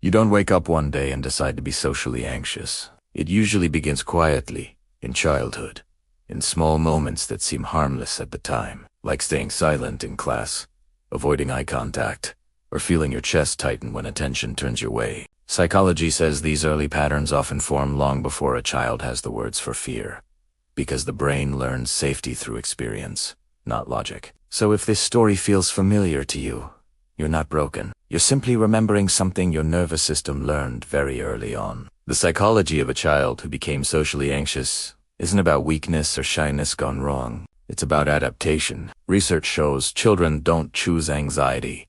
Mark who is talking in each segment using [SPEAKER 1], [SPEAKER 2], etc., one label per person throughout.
[SPEAKER 1] You don't wake up one day and decide to be socially anxious. It usually begins quietly, in childhood, in small moments that seem harmless at the time, like staying silent in class, avoiding eye contact, or feeling your chest tighten when attention turns your way. Psychology says these early patterns often form long before a child has the words for fear, because the brain learns safety through experience, not logic. So if this story feels familiar to you, you're not broken. You're simply remembering something your nervous system learned very early on. The psychology of a child who became socially anxious isn't about weakness or shyness gone wrong. It's about adaptation. Research shows children don't choose anxiety.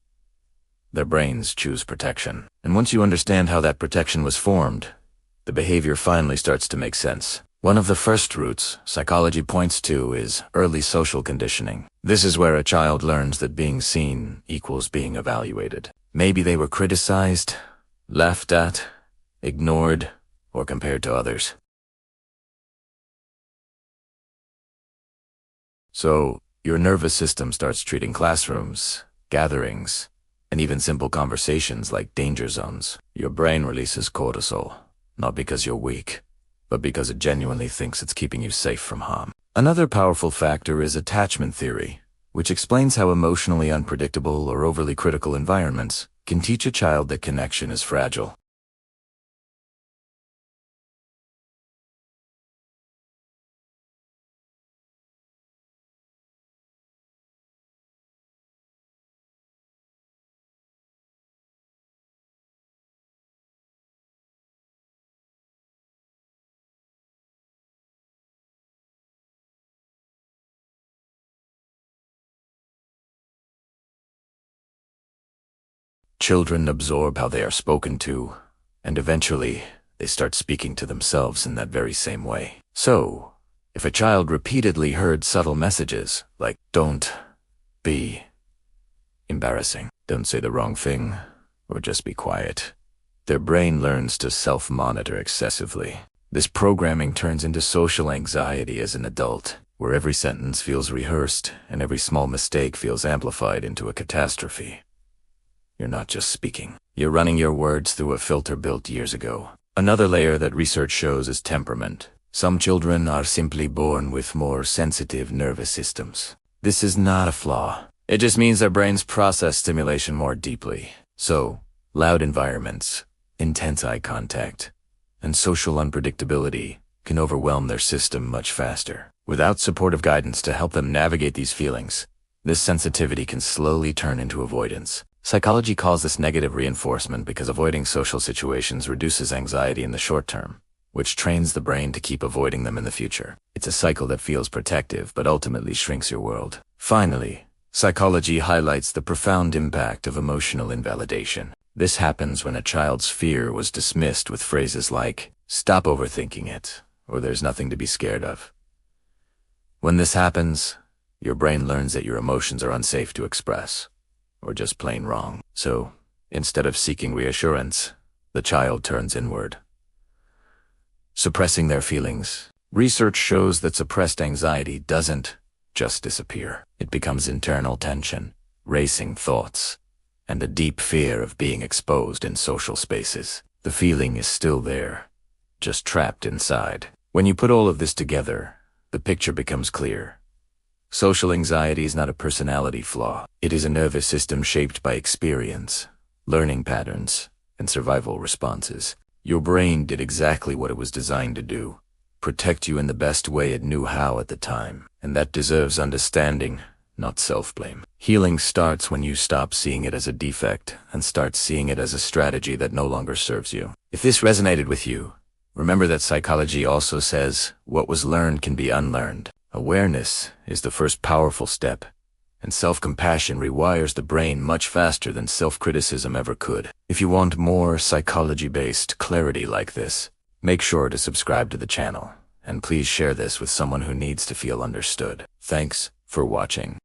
[SPEAKER 1] Their brains choose protection. And once you understand how that protection was formed, the behavior finally starts to make sense. One of the first roots psychology points to is early social conditioning. This is where a child learns that being seen equals being evaluated. Maybe they were criticized, laughed at, ignored, or compared to others. So, your nervous system starts treating classrooms, gatherings, and even simple conversations like danger zones. Your brain releases cortisol, not because you're weak, but because it genuinely thinks it's keeping you safe from harm. Another powerful factor is attachment theory, which explains how emotionally unpredictable or overly critical environments can teach a child that connection is fragile. Children absorb how they are spoken to, and eventually, they start speaking to themselves in that very same way. So, if a child repeatedly heard subtle messages like, don't be embarrassing, don't say the wrong thing, or just be quiet, their brain learns to self-monitor excessively. This programming turns into social anxiety as an adult, where every sentence feels rehearsed and every small mistake feels amplified into a catastrophe. You're not just speaking. You're running your words through a filter built years ago. Another layer that research shows is temperament. Some children are simply born with more sensitive nervous systems. This is not a flaw. It just means their brains process stimulation more deeply. So, loud environments, intense eye contact, and social unpredictability can overwhelm their system much faster. Without supportive guidance to help them navigate these feelings, this sensitivity can slowly turn into avoidance. Psychology calls this negative reinforcement because avoiding social situations reduces anxiety in the short term, which trains the brain to keep avoiding them in the future. It's a cycle that feels protective but ultimately shrinks your world. Finally, psychology highlights the profound impact of emotional invalidation. This happens when a child's fear was dismissed with phrases like, "Stop overthinking it," or "There's nothing to be scared of." When this happens, your brain learns that your emotions are unsafe to express, or just plain wrong. So, instead of seeking reassurance, the child turns inward, suppressing their feelings. Research shows that suppressed anxiety doesn't just disappear. It becomes internal tension, racing thoughts, and a deep fear of being exposed in social spaces. The feeling is still there, just trapped inside. When you put all of this together, the picture becomes clear. Social anxiety is not a personality flaw. It is a nervous system shaped by experience, learning patterns, and survival responses. Your brain did exactly what it was designed to do, protect you in the best way it knew how at the time. And that deserves understanding, not self-blame. Healing starts when you stop seeing it as a defect and start seeing it as a strategy that no longer serves you. If this resonated with you, remember that psychology also says what was learned can be unlearned. Awareness is the first powerful step, and self-compassion rewires the brain much faster than self-criticism ever could. If you want more psychology-based clarity like this, make sure to subscribe to the channel, and please share this with someone who needs to feel understood. Thanks for watching.